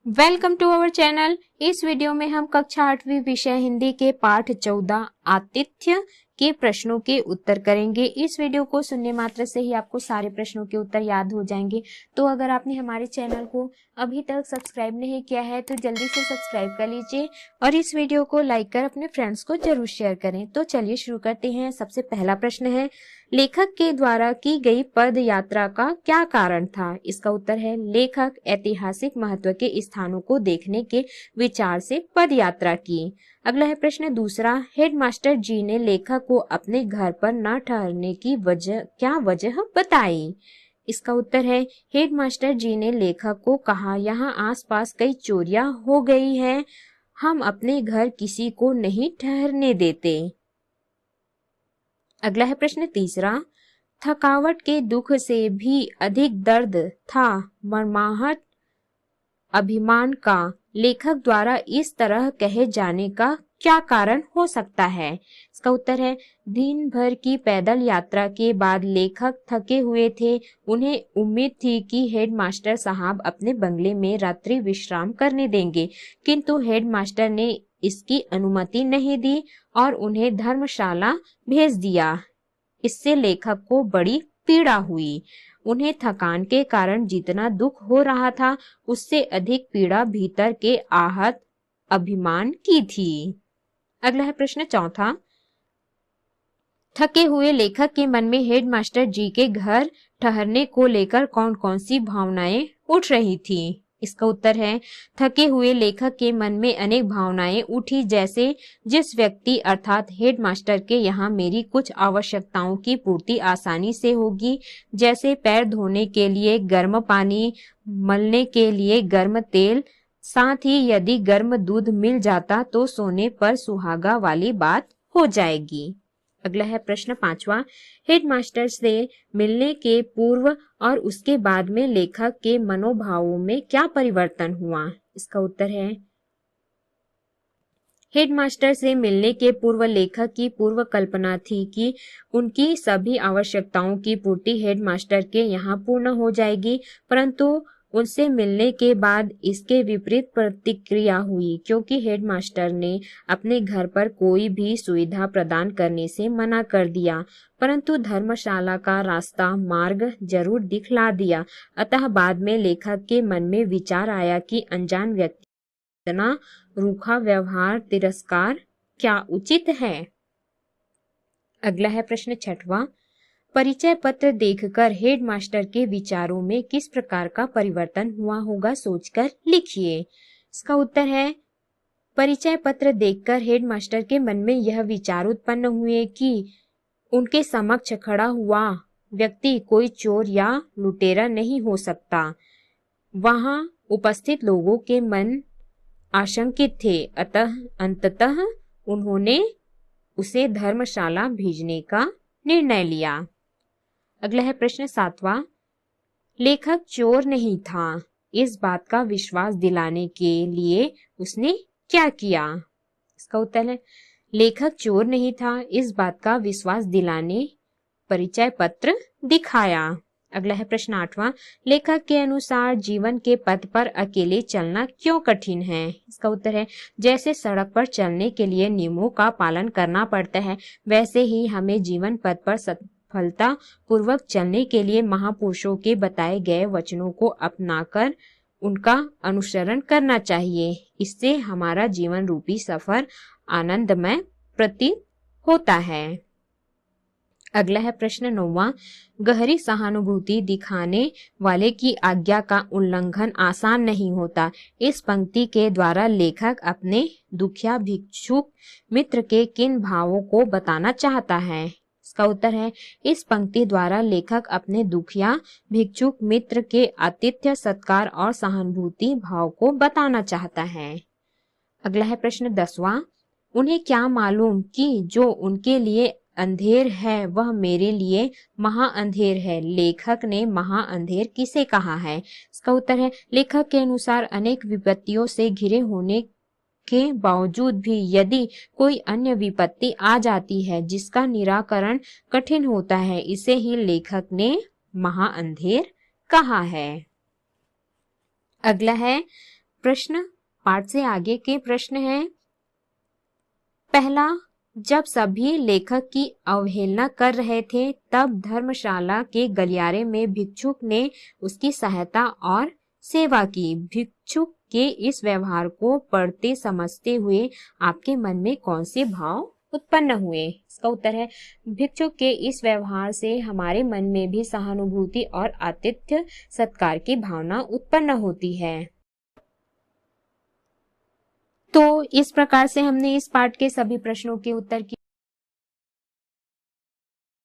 Welcome to our channel. इस video में हम कक्षा 8वीं विषय हिंदी के पाठ 14 आतिथ्य के प्रश्नों के उत्तर करेंगे। इस वीडियो को सुनने मात्र से ही आपको सारे प्रश्नों के उत्तर याद हो जाएंगे। तो अगर आपने हमारे चैनल को अभी तक सब्सक्राइब नहीं किया है तो जल्दी से सब्सक्राइब कर लीजिए और इस वीडियो को लाइक कर अपने फ्रेंड्स को जरूर शेयर करें। तो चलिए शुरू करते हैं। सबसे पहला प्रश्न है, लेखक के द्वारा की गई पद यात्रा का क्या कारण था? इसका उत्तर है, लेखक ऐतिहासिक महत्व के स्थानों को देखने के विचार से पद यात्रा की। अगला है प्रश्न दूसरा, हेडमास्टर जी ने लेखक को अपने घर पर न ठहरने की क्या वजह बताई? इसका उत्तर है, हेडमास्टर जी ने लेखक को कहा, यहाँ आसपास कई चोरियां हो गई हैं, हम अपने घर किसी को नहीं ठहरने देते। अगला है प्रश्न तीसरा, थकावट के दुख से भी अधिक दर्द था मर्माहत अभिमान का, लेखक द्वारा इस तरह कहे जाने का क्या कारण हो सकता है? इसका उत्तर है, दिन भर की पैदल यात्रा के बाद लेखक थके हुए थे। उन्हें उम्मीद थी कि हेडमास्टर साहब अपने बंगले में रात्रि विश्राम करने देंगे, किंतु हेडमास्टर ने इसकी अनुमति नहीं दी और उन्हें धर्मशाला भेज दिया। इससे लेखक को बड़ी पीड़ा हुई। उन्हें थकान के कारण जितना दुख हो रहा था उससे अधिक पीड़ा भीतर के आहत अभिमान की थी। अगला है प्रश्न चौथा, थके हुए लेखक के मन में हेडमास्टर जी के घर ठहरने को लेकर कौन कौन सी भावनाएं उठ रही थी? इसका उत्तर है, थके हुए लेखक के मन में अनेक भावनाएं उठी, जैसे जिस व्यक्ति अर्थात हेडमास्टर के यहाँ मेरी कुछ आवश्यकताओं की पूर्ति आसानी से होगी, जैसे पैर धोने के लिए गर्म पानी, मलने के लिए गर्म तेल, साथ ही यदि गर्म दूध मिल जाता तो सोने पर सुहागा वाली बात हो जाएगी। अगला है प्रश्न पांचवा, हेडमास्टर से मिलने के पूर्व और उसके बाद में लेखक के मनोभावों में क्या परिवर्तन हुआ? इसका उत्तर है, हेडमास्टर से मिलने के पूर्व लेखक की पूर्व कल्पना थी कि उनकी सभी आवश्यकताओं की पूर्ति हेडमास्टर के यहाँ पूर्ण हो जाएगी, परंतु उनसे मिलने के बाद इसके विपरीत प्रतिक्रिया हुई, क्योंकि हेडमास्टर ने अपने घर पर कोई भी सुविधा प्रदान करने से मना कर दिया, परंतु धर्मशाला का रास्ता मार्ग जरूर दिखला दिया। अतः बाद में लेखक के मन में विचार आया कि अनजान व्यक्ति इतना रूखा व्यवहार तिरस्कार क्या उचित है? अगला है प्रश्न छठवां, परिचय पत्र देखकर हेडमास्टर के विचारों में किस प्रकार का परिवर्तन हुआ होगा, सोचकर लिखिए। इसका उत्तर है, परिचय पत्र देखकर हेडमास्टर के मन में यह विचार उत्पन्न हुए कि उनके समक्ष खड़ा हुआ व्यक्ति कोई चोर या लुटेरा नहीं हो सकता। वहां उपस्थित लोगों के मन आशंकित थे, अतः अंततः उन्होंने उसे धर्मशाला भेजने का निर्णय लिया। अगला है प्रश्न सातवां, लेखक चोर नहीं था, इस बात का विश्वास दिलाने के लिए उसने क्या किया? इसका उत्तर है, लेखक चोर नहीं था, इस बात का विश्वास दिलाने परिचय पत्र दिखाया। अगला है प्रश्न आठवां, लेखक के अनुसार जीवन के पथ पर अकेले चलना क्यों कठिन है? इसका उत्तर है, जैसे सड़क पर चलने के लिए नियमों का पालन करना पड़ता है, वैसे ही हमें जीवन पथ पर सफलता पूर्वक चलने के लिए महापुरुषों के बताए गए वचनों को अपनाकर उनका अनुसरण करना चाहिए। इससे हमारा जीवन रूपी सफर आनंदमय प्रतीत होता है। अगला है प्रश्न नौवां, गहरी सहानुभूति दिखाने वाले की आज्ञा का उल्लंघन आसान नहीं होता। इस पंक्ति के द्वारा लेखक अपने दुखिया भिक्षुक मित्र के किन भावों को बताना चाहता है? इसका उत्तर है, इस पंक्ति द्वारा लेखक अपने दुखिया भिक्षुक मित्र के आतिथ्य सत्कार और सहानुभूति भाव को बताना चाहता है। अगला है प्रश्न 10वां, उन्हें क्या मालूम कि जो उनके लिए अंधेर है वह मेरे लिए महा अंधेर है। लेखक ने महा अंधेर किसे कहा है? इसका उत्तर है, लेखक के अनुसार अनेक विपत्तियों से घिरे होने के बावजूद भी यदि कोई अन्य विपत्ति आ जाती है जिसका निराकरण कठिन होता है, इसे ही लेखक ने महा अंधेर कहा है। अगला है प्रश्न पाठ से आगे के प्रश्न हैं। पहला, जब सभी लेखक की अवहेलना कर रहे थे तब धर्मशाला के गलियारे में भिक्षुक ने उसकी सहायता और सेवा की। भिक्षुक के इस व्यवहार को पढ़ते समझते हुए आपके मन में कौन से भाव उत्पन्न हुए? इसका उत्तर है, भिक्षुक के इस व्यवहार से हमारे मन में भी सहानुभूति और आतिथ्य सत्कार की भावना उत्पन्न होती है। तो इस प्रकार से हमने इस पाठ के सभी प्रश्नों के उत्तर किए।